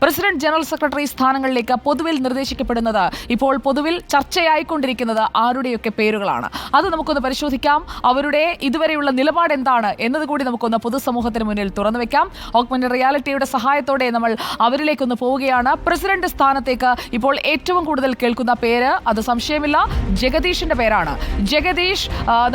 President general secretary സ്ഥാനങ്ങളിലേക്ക് പൊതുവിൽ നിർദ്ദേശിക്കപ്പെടുന്നത് ഇപ്പോൾ പൊതുവിൽ ചർച്ചയായിക്കൊണ്ടിരിക്കുന്നത് ആരുടെയൊക്കെ പേരുകളാണ്. അത് നമുക്കൊന്ന് പരിശോധിക്കാം. അവരുടെ ഇതുവരെയുള്ള നിലപാട് എന്താണ് എന്നത് കൂടി നമുക്കൊന്ന് പൊതുസമൂഹത്തിന് മുന്നിൽ തുറന്നു വെക്കാം. ഓഗ്മെന്റഡ് റിയാലിറ്റിയുടെ സഹായത്തോടെ നമ്മൾ അവരിലേക്കൊന്ന് പോവുകയാണ്. പ്രസിഡന്റ് സ്ഥാനത്തേക്ക് ഇപ്പോൾ ഏറ്റവും കൂടുതൽ കേൾക്കുന്ന പേര്, അത് സംശയമില്ല, ജഗദീഷിന്റെ പേരാണ്. ജഗദീഷ്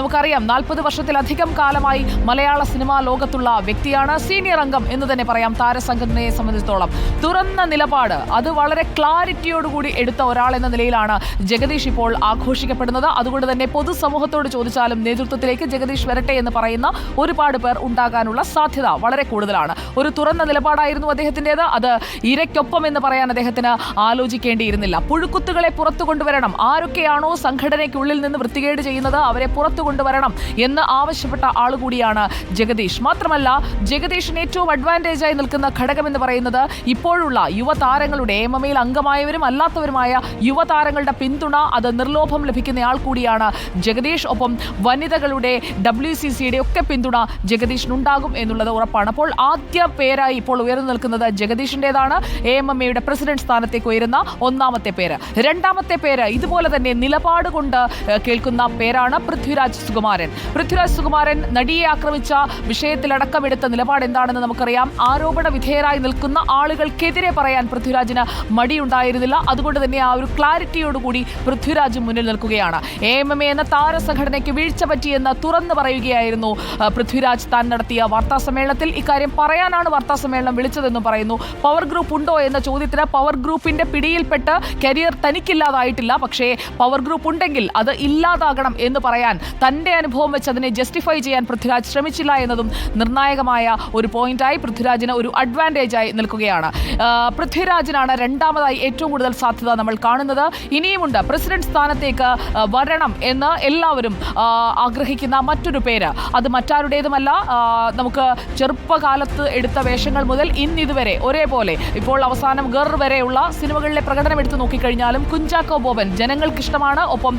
നമുക്കറിയാം 40 വർഷത്തിലധികം കാലമായി മലയാള സിനിമാ ലോകത്തുള്ള വ്യക്തിയാണ്. സീനിയർ അംഗം എന്ന് തന്നെ പറയാം താരസംഘടനയെ സംബന്ധിച്ചിടത്തോളം. തുറന്ന നിലപാട്, അത് വളരെ ക്ലാരിറ്റിയോടുകൂടി എടുത്ത ഒരാൾ എന്ന നിലയിലാണ് ജഗദീഷ് ഇപ്പോൾ ആഘോഷിക്കപ്പെടുന്നത്. അതുകൊണ്ട് തന്നെ പൊതുസമൂഹത്തോട് ചോദിച്ചാലും നേതൃത്വത്തിലേക്ക് ജഗദീഷ് വരട്ടെ എന്ന് പറയുന്ന ഒരുപാട് പേർ ഉണ്ടാകാനുള്ള സാധ്യത വളരെ കൂടുതലാണ്. ഒരു തുറന്ന നിലപാടായിരുന്നു അദ്ദേഹത്തിൻ്റെത്. അത് ഇരയ്ക്കൊപ്പം എന്ന് പറയാൻ അദ്ദേഹത്തിന് ആലോചിക്കേണ്ടിയിരുന്നില്ല. പുഴുക്കുത്തുകളെ പുറത്തു കൊണ്ടുവരണം, ആരൊക്കെയാണോ സംഘടനയ്ക്കുള്ളിൽ നിന്ന് വൃത്തികേട് ചെയ്യുന്നത് അവരെ പുറത്തു കൊണ്ടുവരണം എന്ന് ആവശ്യപ്പെട്ട ആളുകൂടിയാണ് ജഗദീഷ്. മാത്രമല്ല, ജഗദീഷിന് ഏറ്റവും അഡ്വാൻറ്റേജായി നിൽക്കുന്ന ഘടകം എന്ന് പറയുന്നത് ഇപ്പോഴുള്ള യുവതാരങ്ങളുടെ എംഎംഎയിൽ അംഗമായവരും അല്ലാത്തവരുമായ യുവതാരങ്ങളുടെ പിന്തുണ, അത് നിർലോഭം ലഭിക്കുന്നയാൾ കൂടിയാണ് ജഗദീഷ്. ഒപ്പം വനിതകളുടെ WCCയുടെ ഒക്കെ പിന്തുണ ജഗദീഷിനുണ്ടാകും എന്നുള്ളത് ഉറപ്പാണ്. അപ്പോൾ ആദ്യ പേരായി ഇപ്പോൾ ഉയർന്നു നിൽക്കുന്നത് ജഗദീഷിൻ്റെതാണ്. AMMAയുടെ പ്രസിഡന്റ് സ്ഥാനത്തേക്ക് ഉയരുന്ന ഒന്നാമത്തെ പേര്. രണ്ടാമത്തെ പേര് ഇതുപോലെ തന്നെ നിലപാട് കൊണ്ട് കേൾക്കുന്ന പേരാണ് പൃഥ്വിരാജ് സുകുമാരൻ. പൃഥ്വിരാജ് സുകുമാരൻ നടിയെ ആക്രമിച്ച വിഷയത്തിലടക്കം എടുത്ത നിലപാട് എന്താണെന്ന് നമുക്കറിയാം. ആരോപണ വിധേയരായി നിൽക്കുന്ന ആളുകൾക്കെതിരെ പറയാൻ പൃഥ്വിരാജിന് മടിയുണ്ടായിരുന്നില്ല. അതുകൊണ്ട് തന്നെ ആ ഒരു ക്ലാരിറ്റിയോടുകൂടി പൃഥ്വിരാജ് മുന്നിൽ നിൽക്കുകയാണ്. AMMA എന്ന താരസംഘടനയ്ക്ക് വീഴ്ച പറ്റിയെന്ന് തുറന്നു പറയുകയായിരുന്നു പൃഥ്വിരാജ് താൻ നടത്തിയ വാർത്താസമ്മേളനത്തിൽ. ഇക്കാര്യം പറയാനാണ് വാർത്താസമ്മേളനം വിളിച്ചതെന്നും പറയുന്നു. പവർ ഗ്രൂപ്പ് ഉണ്ടോ എന്ന ചോദ്യത്തിന് പവർ ഗ്രൂപ്പിന്റെ പിടിയിൽപ്പെട്ട് കരിയർ തനിക്കില്ലാതായിട്ടില്ല, പക്ഷേ പവർ ഗ്രൂപ്പ് ഉണ്ടെങ്കിൽ അത് ഇല്ലാതാകണം എന്ന് പറയാൻ തന്റെ അനുഭവം വെച്ച് അതിനെ ജസ്റ്റിഫൈ ചെയ്യാൻ പൃഥ്വിരാജ് ശ്രമിച്ചില്ല എന്നതും നിർണായകമായ ഒരു പോയിന്റായി പൃഥ്വിരാജിന് ഒരു അഡ്വാൻറ്റേജായി നിൽക്കുകയാണ്. പൃഥ്വിരാജിനാണ് രണ്ടാമതായി ഏറ്റവും കൂടുതൽ സാധ്യത നമ്മൾ കാണുന്നത്. ഇനിയുമുണ്ട് പ്രസിഡന്റ് സ്ഥാനത്തേക്ക് വരണം എന്ന് എല്ലാവരും ആഗ്രഹിക്കുന്ന മറ്റൊരു പേര്. അത് മറ്റാരുടേതുമല്ല, നമുക്ക് ചെറുപ്പകാലത്ത് എടുത്ത വേഷങ്ങൾ മുതൽ ഇന്നിതുവരെ ഒരേപോലെ, ഇപ്പോൾ അവസാനം ഗർ വരെയുള്ള സിനിമകളിലെ പ്രകടനം എടുത്തു നോക്കിക്കഴിഞ്ഞാലും കുഞ്ചാക്കോ ബോബൻ ജനങ്ങൾക്കിഷ്ടമാണ്. ഒപ്പം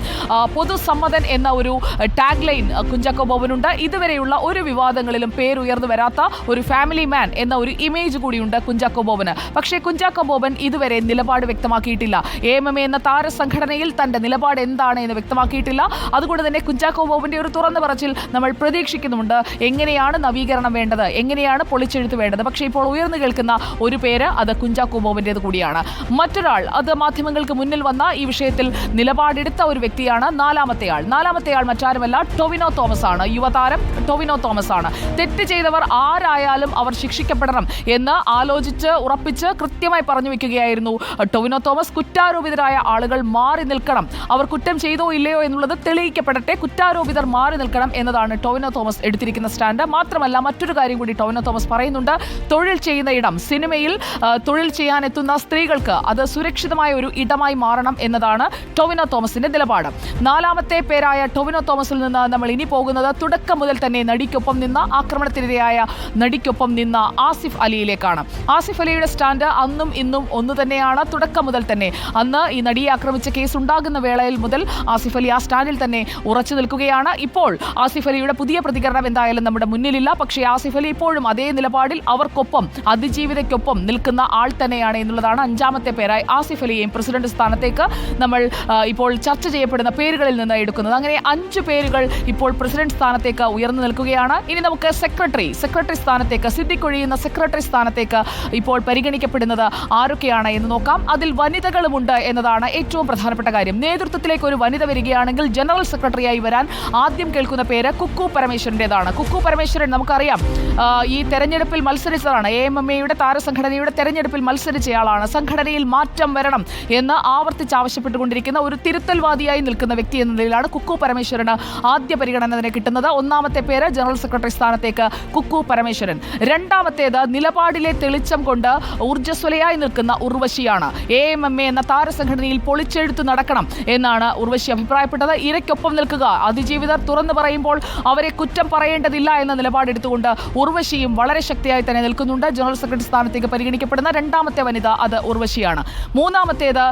പൊതുസമ്മതൻ എന്ന ഒരു ടാഗ് ലൈൻ കുഞ്ചാക്കോ ബോബനുണ്ട്. ഇതുവരെയുള്ള ഒരു വിവാദങ്ങളിലും പേരുയർന്നു വരാത്ത ഒരു ഫാമിലി മാൻ എന്ന ഒരു ഇമേജ് കൂടിയുണ്ട് കുഞ്ചാക്കോ ബോബന്. പക്ഷേ കുഞ്ചാക്കോ ബോബൻ ഇതുവരെ നിലപാട് വ്യക്തമാക്കിയിട്ടില്ല. AMMA എന്ന താരസംഘടനയിൽ തന്റെ നിലപാട് എന്താണ് എന്ന് വ്യക്തമാക്കിയിട്ടില്ല. അതുകൊണ്ട് തന്നെ കുഞ്ചാക്കോ ബോബന്റെ ഒരു തുറന്നു പറച്ചിൽ നമ്മൾ പ്രതീക്ഷിക്കുന്നുമുണ്ട്. എങ്ങനെയാണ് നവീകരണം വേണ്ടത്, എങ്ങനെയാണ് പൊളിച്ചെഴുത്ത് വേണ്ടത്. പക്ഷേ ഇപ്പോൾ ഉയർന്നു കേൾക്കുന്ന ഒരു പേര്, അത് കുഞ്ചാക്കോ ബോബന്റേത് കൂടിയാണ്. മറ്റൊരാൾ, അത് മാധ്യമങ്ങൾക്ക് മുന്നിൽ വന്ന ഈ വിഷയത്തിൽ നിലപാടെടുത്ത ഒരു വ്യക്തിയാണ് നാലാമത്തെ ആൾ മറ്റാരുമല്ല, ടൊവിനോ തോമസ് ആണ്. യുവതാരം ടൊവിനോ തോമസ് ആണ്. തെറ്റ് ചെയ്തവർ ആരായാലും അവർ ശിക്ഷിക്കപ്പെടണം എന്ന് ആലോചിച്ച് ഉറപ്പിച്ച് കൃത്യമായി പറഞ്ഞു വെക്കുകയായിരുന്നു ടൊവിനോ തോമസ്. കുറ്റാരോപിതരായ ആളുകൾ മാറി നിൽക്കണം, അവർ കുറ്റം ചെയ്തോ ഇല്ലയോ എന്നുള്ളത് തെളിയിക്കപ്പെടട്ടെ, കുറ്റാരോപിതർ മാറി നിൽക്കണം എന്നതാണ് ടൊവിനോ തോമസ് എടുത്തിരിക്കുന്ന സ്റ്റാൻഡ്. മാത്രമല്ല, മറ്റൊരു കാര്യം കൂടി ടൊവിനോ തോമസ് പറയുന്നുണ്ട്. തൊഴിൽ ചെയ്യുന്ന ഇടം, സിനിമയിൽ തൊഴിൽ ചെയ്യാൻ എത്തുന്ന സ്ത്രീകൾക്ക് അത് സുരക്ഷിതമായ ഒരു ഇടമായി മാറണം എന്നതാണ് ടൊവിനോ തോമസിന്റെ നിലപാട്. നാലാമത്തെ പേരായ ടൊവിനോ തോമസിൽ നിന്ന് നമ്മൾ ഇനി പോകുന്നത് തുടക്കം മുതൽ തന്നെ നടിക്കൊപ്പം നിന്ന, ആക്രമണത്തിനിരയായ നടിക്കൊപ്പം നിന്ന ആസിഫ് അലിയിലേക്കാണ്. ആസിഫ് അലിയുടെ സ്റ്റാൻഡ് അന്നും ഇന്നും ഒന്നു തന്നെയാണ്. തുടക്കം മുതൽ തന്നെ, അന്ന് ഈ നടിയെ ആക്രമിച്ച കേസ് ഉണ്ടാകുന്ന വേളയിൽ മുതൽ ആസിഫ് അലി ആ സ്റ്റാൻഡിൽ തന്നെ ഉറച്ചു നിൽക്കുകയാണ്. ഇപ്പോൾ ആസിഫ് അലിയുടെ പുതിയ പ്രതികരണം എന്തായാലും നമ്മുടെ മുന്നിലില്ല. പക്ഷേ ആസിഫ് അലി ഇപ്പോഴും അതേ നിലപാടിൽ, അവർക്കൊപ്പം, അതിജീവിതയ്ക്കൊപ്പം നിൽക്കുന്ന ആൾ തന്നെയാണ് എന്നുള്ളതാണ്. അഞ്ചാമത്തെ പേരായി ആസിഫ് അലിയെയും പ്രസിഡന്റ് സ്ഥാനത്തേക്ക് നമ്മൾ ഇപ്പോൾ ചർച്ച ചെയ്യപ്പെടുന്ന പേരുകളിൽ നിന്ന് എടുക്കുന്നത്. അങ്ങനെ 5 പേരുകൾ ഇപ്പോൾ പ്രസിഡന്റ് സ്ഥാനത്തേക്ക് ഉയർന്നു നിൽക്കുകയാണ്. ഇനി നമുക്ക് സെക്രട്ടറി സ്ഥാനത്തേക്ക്, സിദ്ദിഖൊഴിയുന്ന സെക്രട്ടറി സ്ഥാനത്തേക്ക് ഇപ്പോൾ പരിഗണിക്കപ്പെടുന്നത് ആരൊക്കെയാണ് എന്ന് നോക്കാം. അതിൽ വനിതകളുമുണ്ട് എന്നതാണ് ഏറ്റവും പ്രധാനപ്പെട്ട കാര്യം. നേതൃത്വത്തിലേക്ക് ഒരു വനിത വരികയാണെങ്കിൽ ജനറൽ സെക്രട്ടറിയായി വരാൻ ആദ്യം കേൾക്കുന്ന പേര് കുക്കു പരമേശ്വരൻ്റെതാണ്. കുക്കു പരമേശ്വരൻ നമുക്കറിയാം ഈ തെരഞ്ഞെടുപ്പിൽ മത്സരിച്ചതാണ്. AMMAയുടെ താരസംഘടനയുടെ തെരഞ്ഞെടുപ്പിൽ മത്സരിച്ചയാളാണ്. സംഘടനയിൽ മാറ്റം വരണം എന്ന് ആവർത്തിച്ച് ആവശ്യപ്പെട്ടുകൊണ്ടിരിക്കുന്ന ഒരു തിരുത്തൽവാദിയായി നിൽക്കുന്ന വ്യക്തി എന്ന നിലയിലാണ് കുക്കു പരമേശ്വരന് ആദ്യ പരിഗണന കിട്ടുന്നത്. ഒന്നാമത്തെ പേര് ജനറൽ സെക്രട്ടറി സ്ഥാനത്തേക്ക് കുക്കു പരമേശ്വരൻ. രണ്ടാമത്തേത് നിലപാടിലെ തെളിച്ചം കൊണ്ട് ഊർജ്ജസ്വലയായി നിൽക്കുന്ന ഉർവശിയാണ്. AMMA എന്ന താരസംഘടനയിൽ പൊളിച്ചെഴുത്ത് നടക്കണം എന്നാണ് ഉർവശി അഭിപ്രായപ്പെട്ടത്. ഇരയ്ക്കൊപ്പം നിൽക്കുക, അതിജീവിതർ തുറന്നു പറയുമ്പോൾ അവരെ കുറ്റം പറയേണ്ടതില്ല എന്ന നിലപാടെടുത്തുകൊണ്ട് ഉർവശിയും വളരെ ശക്തിയായി തന്നെ നിൽക്കുന്നുണ്ട്. ജനറൽ സെക്രട്ടറി സ്ഥാനത്തേക്ക് പരിഗണിക്കപ്പെടുന്ന രണ്ടാമത്തെ വനിത അത് ഉർവശിയാണ്. മൂന്നാമത്തേത്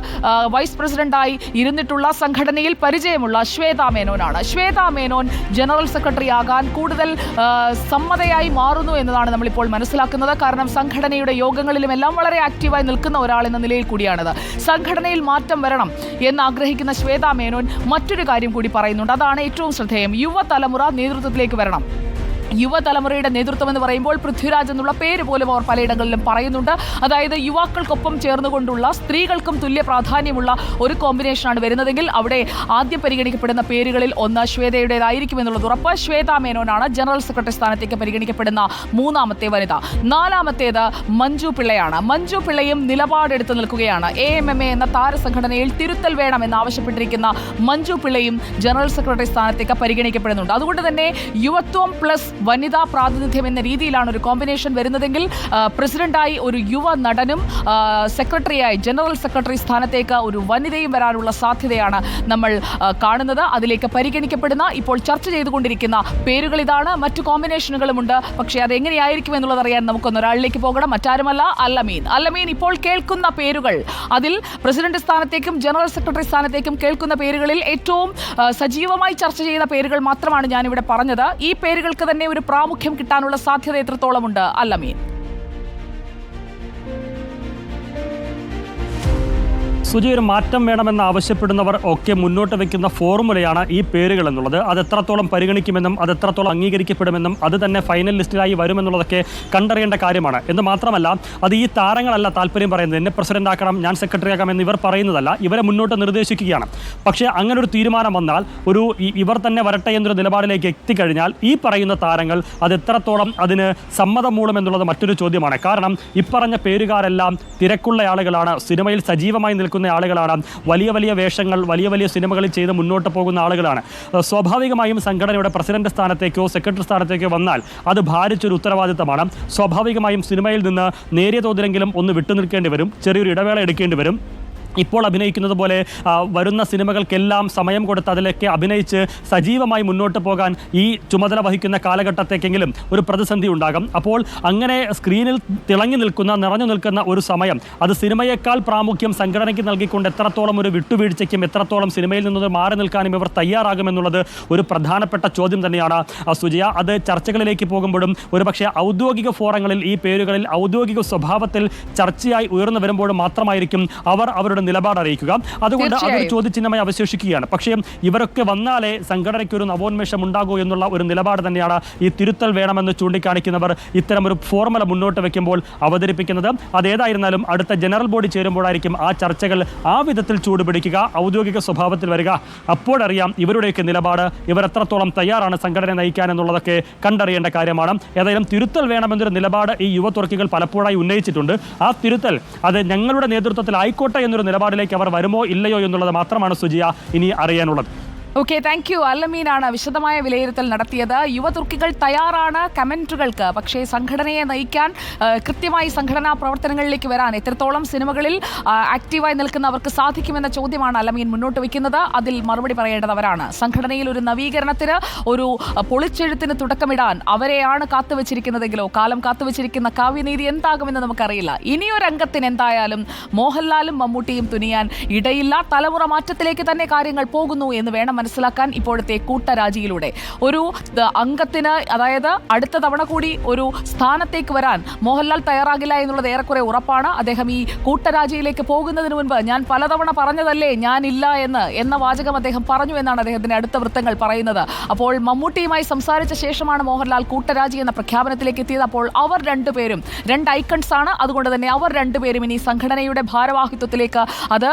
വൈസ് പ്രസിഡന്റായി ഇരുന്നിട്ടുള്ള, സംഘടനയിൽ പരിചയമുള്ള ശ്വേതാ മേനോനാണ്. ശ്വേതാ മേനോൻ ജനറൽ സെക്രട്ടറി ആകാൻ കൂടുതൽ സമ്മതയായി മാറുന്നു എന്നതാണ് നമ്മളിപ്പോൾ മനസ്സിലാക്കുന്നത്. കാരണം സംഘടനയുടെ യോഗങ്ങളിലുമെല്ലാം എല്ലാം വളരെ ആക്റ്റീവായി നിൽക്കുന്ന ഒരാൾ എന്ന നിലയിൽ കൂടിയാണിത്. സംഘടനയിൽ മാറ്റം വരണം എന്ന് ആഗ്രഹിക്കുന്ന ശ്വേതാ മേനോൻ മറ്റൊരു കാര്യം കൂടി പറയുന്നുണ്ട്. അതാണ് ഏറ്റവും ശ്രദ്ധേയം. യുവതലമുറ നേതൃത്വത്തിലേക്ക് വരണം. യുവതലമുറയുടെ നേതൃത്വം എന്ന് പറയുമ്പോൾ പൃഥ്വിരാജ് എന്നുള്ള പേര് പോലും അവർ പലയിടങ്ങളിലും പറയുന്നുണ്ട്. അതായത് യുവാക്കൾക്കൊപ്പം ചേർന്നുകൊണ്ടുള്ള സ്ത്രീകൾക്കും തുല്യ പ്രാധാന്യമുള്ള ഒരു കോമ്പിനേഷനാണ് വരുന്നതെങ്കിൽ അവിടെ ആദ്യം പരിഗണിക്കപ്പെടുന്ന പേരുകളിൽ ഒന്ന് ശ്വേതയുടേതായിരിക്കും എന്നുള്ളത് ഉറപ്പ്. ശ്വേതാ മേനോനാണ് ജനറൽ സെക്രട്ടറി സ്ഥാനത്തേക്ക് പരിഗണിക്കപ്പെടുന്ന മൂന്നാമത്തെ വനിത. നാലാമത്തേത് മഞ്ജു പിള്ളയാണ്. മഞ്ജു പിള്ളയും നിലപാടെടുത്ത് നിൽക്കുകയാണ്. AMMA എന്ന താരസംഘടനയിൽ തിരുത്തൽ വേണമെന്ന് ആവശ്യപ്പെട്ടിരിക്കുന്ന മഞ്ജു പിള്ളയും ജനറൽ സെക്രട്ടറി സ്ഥാനത്തേക്ക് പരിഗണിക്കപ്പെടുന്നുണ്ട്. അതുകൊണ്ട് തന്നെ യുവത്വം പ്ലസ് വനിതാ പ്രാതിനിധ്യം എന്ന രീതിയിലാണ് ഒരു കോമ്പിനേഷൻ വരുന്നതെങ്കിൽ പ്രസിഡന്റായി ഒരു യുവ നടനും സെക്രട്ടറിയായി ജനറൽ സെക്രട്ടറി സ്ഥാനത്തേക്ക് ഒരു വനിതയും വരാനുള്ള സാധ്യതയാണ് നമ്മൾ കാണുന്നത്. അതിലേക്ക് പരിഗണിക്കപ്പെടുന്ന ഇപ്പോൾ ചർച്ച ചെയ്തുകൊണ്ടിരിക്കുന്ന പേരുകൾ ഇതാണ്. മറ്റു കോമ്പിനേഷനുകളുമുണ്ട്. പക്ഷേ അതെങ്ങനെയായിരിക്കും എന്നുള്ളത് അറിയാൻ നമുക്കൊന്നൊരാളിലേക്ക് പോകണം. മറ്റാരുമല്ല, അല്ലമീൻ. അല്ലമീൻ ഇപ്പോൾ കേൾക്കുന്ന പേരുകൾ, അതിൽ പ്രസിഡന്റ് സ്ഥാനത്തേക്കും ജനറൽ സെക്രട്ടറി സ്ഥാനത്തേക്കും കേൾക്കുന്ന പേരുകളിൽ ഏറ്റവും സജീവമായി ചർച്ച ചെയ്യുന്ന പേരുകൾ മാത്രമാണ് ഞാനിവിടെ പറഞ്ഞത്. ഈ പേരുകൾക്ക് തന്നെ ഒരു പ്രാമുഖ്യം കിട്ടാനുള്ള സാധ്യത എത്രത്തോളമുണ്ട് അല്ലമീൻ? സുജി, ഒരു മാറ്റം വേണമെന്ന് ആവശ്യപ്പെടുന്നവർ ഒക്കെ മുന്നോട്ട് വയ്ക്കുന്ന ഫോർമുലയാണ് ഈ പേരുകൾ എന്നുള്ളത്. അത് എത്രത്തോളം പരിഗണിക്കുമെന്നും അത് എത്രത്തോളം അംഗീകരിക്കപ്പെടുമെന്നും അത് തന്നെ ഫൈനൽ ലിസ്റ്റിലായി വരുമെന്നുള്ളതൊക്കെ കണ്ടറിയേണ്ട കാര്യമാണ്. എന്ന് മാത്രമല്ല, അത് ഈ താരങ്ങളല്ല താല്പര്യം പറയുന്നത്. എന്നെ പ്രസിഡന്റ് ആക്കണം, ഞാൻ സെക്രട്ടറി ആക്കാം എന്ന് ഇവർ പറയുന്നതല്ല, ഇവരെ മുന്നോട്ട് നിർദ്ദേശിക്കുകയാണ്. പക്ഷേ അങ്ങനെ ഒരു തീരുമാനം വന്നാൽ ഇവർ തന്നെ വരട്ടെ എന്നൊരു നിലപാടിലേക്ക് എത്തിക്കഴിഞ്ഞാൽ ഈ പറയുന്ന താരങ്ങൾ അത് എത്രത്തോളം അതിന് സമ്മതം മൂളുമെന്നുള്ളത് മറ്റൊരു ചോദ്യമാണ്. കാരണം ഇപ്പറഞ്ഞ പേരുകാരെല്ലാം തിരക്കുള്ള ആളുകളാണ്, സിനിമയിൽ സജീവമായി നിൽക്കുന്ന ആളുകളാണ്, വലിയ വലിയ വേഷങ്ങൾ വലിയ വലിയ സിനിമകളിൽ ചെയ്ത് മുന്നോട്ട് പോകുന്ന ആളുകളാണ്. സ്വാഭാവികമായും സംഘടനയുടെ പ്രസിഡന്റ് സ്ഥാനത്തേക്കോ സെക്രട്ടറി സ്ഥാനത്തേക്കോ വന്നാൽ അത് ഭാരിച്ചൊരു ഉത്തരവാദിത്തമാണ്. സ്വാഭാവികമായും സിനിമയിൽ നിന്ന് നേരിയ തോതിലെങ്കിലും ഒന്ന് വിട്ടുനിൽക്കേണ്ടി വരും, ചെറിയൊരു ഇടവേള എടുക്കേണ്ടി വരും. ഇപ്പോൾ അഭിനയിക്കുന്നത് പോലെ വരുന്ന സിനിമകൾക്കെല്ലാം സമയം കൊടുത്ത് അതിലൊക്കെ അഭിനയിച്ച് സജീവമായി മുന്നോട്ട് പോകാൻ ഈ ചുമതല വഹിക്കുന്ന കാലഘട്ടത്തേക്കെങ്കിലും ഒരു പ്രതിസന്ധി ഉണ്ടാകും. അപ്പോൾ അങ്ങനെ സ്ക്രീനിൽ തിളങ്ങി നിൽക്കുന്ന, നിറഞ്ഞു നിൽക്കുന്ന ഒരു സമയം, അത് സിനിമയേക്കാൾ പ്രാമുഖ്യം സംഘടനയ്ക്ക് നൽകിക്കൊണ്ട് എത്രത്തോളം ഒരു വിട്ടുവീഴ്ചയ്ക്കും എത്രത്തോളം സിനിമയിൽ നിന്ന് മാറി നിൽക്കാനും ഇവർ തയ്യാറാകുമെന്നുള്ളത് ഒരു പ്രധാനപ്പെട്ട ചോദ്യം തന്നെയാണ് സുജയ. അത് ചർച്ചകളിലേക്ക് പോകുമ്പോഴും ഒരുപക്ഷെ ഔദ്യോഗിക ഫോറങ്ങളിൽ ഈ പേരുകളിൽ ഔദ്യോഗിക സ്വഭാവത്തിൽ ചർച്ചയായി ഉയർന്നു വരുമ്പോഴും മാത്രമായിരിക്കും അവർ അവരുടെ നിലപാട് അറിയിക്കുക. അതുകൊണ്ട് അതൊരു ചോദ്യചിഹ്നമായി അവശേഷിക്കുകയാണ്. പക്ഷേ ഇവരൊക്കെ വന്നാലേ സംഘടനയ്ക്ക് ഒരു നവോന്മേഷം ഉണ്ടാകൂ എന്നുള്ള ഒരു നിലപാട് തന്നെയാണ് ഈ തിരുത്തൽ വേണമെന്ന് ചൂണ്ടിക്കാണിക്കുന്നവർ ഇത്തരമൊരു ഫോർമുല മുന്നോട്ട് വയ്ക്കുമ്പോൾ അവതരിപ്പിക്കുന്നത്. അതേതായിരുന്നാലും അടുത്ത ജനറൽ ബോഡി ചേരുമ്പോഴായിരിക്കും ആ ചർച്ചകൾ ആ വിധത്തിൽ ചൂടുപിടിക്കുക, ഔദ്യോഗിക സ്വഭാവത്തിൽ വരിക. അപ്പോഴറിയാം ഇവരുടെയൊക്കെ നിലപാട്, ഇവർ എത്രത്തോളം തയ്യാറാണ് സംഘടന നയിക്കാൻ എന്നുള്ളതൊക്കെ കണ്ടറിയേണ്ട കാര്യമാണ്. ഏതായാലും തിരുത്തൽ വേണമെന്നൊരു നിലപാട് ഈ യുവതുർക്കികൾ പലപ്പോഴായി ഉന്നയിച്ചിട്ടുണ്ട്. ആ തിരുത്തൽ അത് ഞങ്ങളുടെ നേതൃത്വത്തിൽ ആയിക്കോട്ടെ എന്നൊരു നിലപാടിലേക്ക് അവർ വരുമോ ഇല്ലയോ എന്നുള്ളത് മാത്രമാണ് സുജിയ ഇനി അറിയാനുള്ളത്. Okay, thank you. അല്ലമീനാണ് വിശദമായ വിലയിരുത്തൽ നടത്തിയത്. യുവതുർക്കികൾ തയ്യാറാണ് കമന്റുകൾക്ക്, പക്ഷേ സംഘടനയെ നയിക്കാൻ, കൃത്യമായി സംഘടനാ പ്രവർത്തനങ്ങളിലേക്ക് വരാൻ എത്രത്തോളം സിനിമകളിൽ ആക്റ്റീവായി നിൽക്കുന്നവർക്ക് സാധിക്കുമെന്ന ചോദ്യമാണ് അല്ലമീൻ മുന്നോട്ട് വയ്ക്കുന്നത്. അതിൽ മറുപടി പറയേണ്ടതവരാണ്. സംഘടനയിൽ ഒരു നവീകരണത്തിന്, ഒരു പൊളിച്ചെഴുത്തിന് തുടക്കമിടാൻ അവരെയാണ് കാത്തുവച്ചിരിക്കുന്നതെങ്കിലോ കാലം കാത്തുവച്ചിരിക്കുന്ന കാവ്യനീതി എന്താകുമെന്ന് നമുക്കറിയില്ല. ഇനിയൊരു അംഗത്തിന് എന്തായാലും മോഹൻലാലും മമ്മൂട്ടിയും തുനിയാൻ ഇടയില്ല. തലമുറ മാറ്റത്തിലേക്ക് തന്നെ കാര്യങ്ങൾ പോകുന്നു എന്ന് വേണം മനസ്സിലാക്കാൻ. ഇപ്പോഴത്തെ കൂട്ടരാജിയിലൂടെ ഒരു അംഗത്തിന്, അതായത് അടുത്ത തവണ കൂടി ഒരു സ്ഥാനത്തേക്ക് വരാൻ മോഹൻലാൽ തയ്യാറാകില്ല എന്നുള്ളത് ഏറെക്കുറെ ഉറപ്പാണ്. അദ്ദേഹം ഈ കൂട്ടരാജിയിലേക്ക് പോകുന്നതിന് മുൻപ് ഞാൻ പലതവണ പറഞ്ഞതല്ലേ ഞാനില്ല എന്ന വാചകം അദ്ദേഹം പറഞ്ഞു എന്നാണ് അദ്ദേഹത്തിന്റെ അടുത്ത വൃത്തങ്ങൾ പറയുന്നത്. അപ്പോൾ മമ്മൂട്ടിയുമായി സംസാരിച്ച ശേഷമാണ് മോഹൻലാൽ കൂട്ടരാജി എന്ന പ്രഖ്യാപനത്തിലേക്ക് എത്തിയത്. അപ്പോൾ അവർ രണ്ടുപേരും രണ്ട് ഐക്കൺസ് ആണ്. അതുകൊണ്ട് തന്നെ അവർ രണ്ടുപേരും ഇനി സംഘടനയുടെ ഭാരവാഹിത്വത്തിലേക്ക്, അത്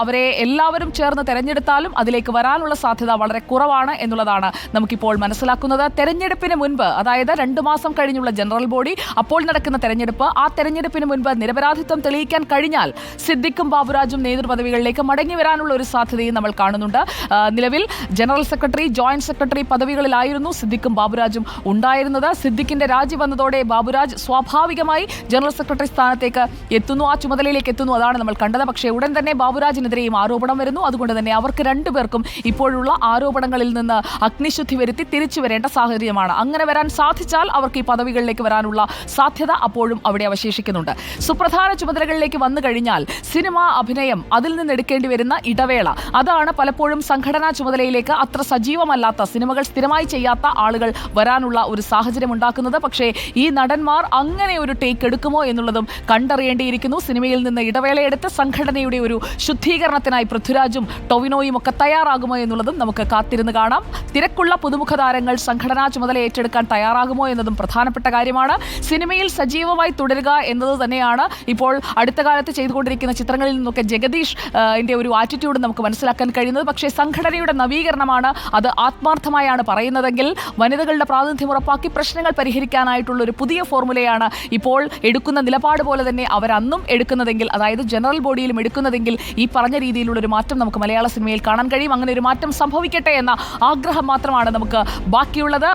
അവരെ എല്ലാവരും ചേർന്ന് തെരഞ്ഞെടുത്താലും അതിലേക്ക് വരാനുള്ള സാധ്യത വളരെ കുറവാണ് എന്നുള്ളതാണ് നമുക്കിപ്പോൾ മനസ്സിലാക്കുന്നത്. തെരഞ്ഞെടുപ്പിന് മുൻപ്, അതായത് 2 മാസം കഴിഞ്ഞുള്ള ജനറൽ ബോഡി, അപ്പോൾ നടക്കുന്ന തെരഞ്ഞെടുപ്പ്, ആ തെരഞ്ഞെടുപ്പിന് മുൻപ് നിരപരാധിത്വം തെളിയിക്കാൻ കഴിഞ്ഞാൽ സിദ്ദിഖും ബാബുരാജും നേതൃപദവികളിലേക്ക് മടങ്ങി വരാനുള്ള ഒരു സാധ്യതയും നമ്മൾ കാണുന്നുണ്ട്. നിലവിൽ ജനറൽ സെക്രട്ടറി, ജോയിന്റ് സെക്രട്ടറി പദവികളിലായിരുന്നു സിദ്ദിഖും ബാബുരാജും ഉണ്ടായിരുന്നത്. സിദ്ദിഖിന്റെ രാജി വന്നതോടെ ബാബുരാജ് സ്വാഭാവികമായി ജനറൽ സെക്രട്ടറി സ്ഥാനത്തേക്ക് എത്തുന്നു, ആ ചുമതലയിലേക്ക് എത്തുന്നു. അതാണ് നമ്മൾ കണ്ടത്. പക്ഷേ ഉടൻ തന്നെ ബാബുരാജിനെതിരെയും ആരോപണം വരുന്നു. അതുകൊണ്ട് തന്നെ അവർക്ക് രണ്ടുപേർക്കും ഇപ്പോൾ ഇപ്പോഴുള്ള ആരോപണങ്ങളിൽ നിന്ന് അഗ്നിശുദ്ധി വരുത്തി തിരിച്ചു വരേണ്ട സാഹചര്യമാണ്. അങ്ങനെ വരാൻ സാധിച്ചാൽ അവർക്ക് ഈ പദവികളിലേക്ക് വരാനുള്ള സാധ്യത അപ്പോഴും അവിടെ അവശേഷിക്കുന്നുണ്ട്. സുപ്രധാന ചുമതലകളിലേക്ക് വന്നു കഴിഞ്ഞാൽ സിനിമാ അഭിനയം, അതിൽ നിന്ന് എടുക്കേണ്ടി വരുന്ന ഇടവേള, അതാണ് പലപ്പോഴും സംഘടനാ ചുമതലയിലേക്ക് അത്ര സജീവമല്ലാത്ത, സിനിമകൾ സ്ഥിരമായി ചെയ്യാത്ത ആളുകൾ വരാനുള്ള ഒരു സാഹചര്യം ഉണ്ടാക്കുന്നത്. പക്ഷേ ഈ നടന്മാർ അങ്ങനെ ഒരു ടേക്ക് എടുക്കുമോ എന്നുള്ളതും കണ്ടറിയേണ്ടിയിരിക്കുന്നു. സിനിമയിൽ നിന്ന് ഇടവേളയെടുത്ത് സംഘടനയുടെ ഒരു ശുദ്ധീകരണത്തിനായി പൃഥ്വിരാജും ടൊവിനോയും ഒക്കെ തയ്യാറാകുമോ എന്നുള്ളതും നമുക്ക് കാത്തിരുന്ന് കാണാം. തിരക്കുള്ള പുതുമുഖ താരങ്ങൾ സംഘടനാ ചുമതല ഏറ്റെടുക്കാൻ തയ്യാറാകുമോ എന്നതും പ്രധാനപ്പെട്ട കാര്യമാണ്. സിനിമയിൽ സജീവമായി തുടരുക എന്നത് തന്നെയാണ് ഇപ്പോൾ അടുത്ത കാലത്ത് ചെയ്തുകൊണ്ടിരിക്കുന്ന ചിത്രങ്ങളിൽ നിന്നൊക്കെ ജഗദീഷ് ഒരു ആറ്റിറ്റ്യൂഡ് നമുക്ക് മനസ്സിലാക്കാൻ കഴിയുന്നത്. പക്ഷേ സംഘടനയുടെ നവീകരണമാണ്, അത് ആത്മാർത്ഥമായാണ് പറയുന്നതെങ്കിൽ വനിതകളുടെ പ്രാതിനിധ്യം ഉറപ്പാക്കി പ്രശ്നങ്ങൾ പരിഹരിക്കാനായിട്ടുള്ള ഒരു പുതിയ ഫോർമുലയാണ് ഇപ്പോൾ എടുക്കുന്ന നിലപാട് പോലെ തന്നെ അവരന്നും എടുക്കുന്നതെങ്കിൽ, അതായത് ജനറൽ ബോഡിയിലും എടുക്കുന്നതെങ്കിൽ ഈ പറഞ്ഞ രീതിയിലുള്ള ഒരു മാറ്റം നമുക്ക് മലയാള സിനിമയിൽ കാണാൻ കഴിയും. അങ്ങനെ ഒരു മാറ്റം സംഭവിക്കട്ടെ എന്ന ആഗ്രഹം മാത്രമാണ് നമുക്ക് ബാക്കിയുള്ളത്.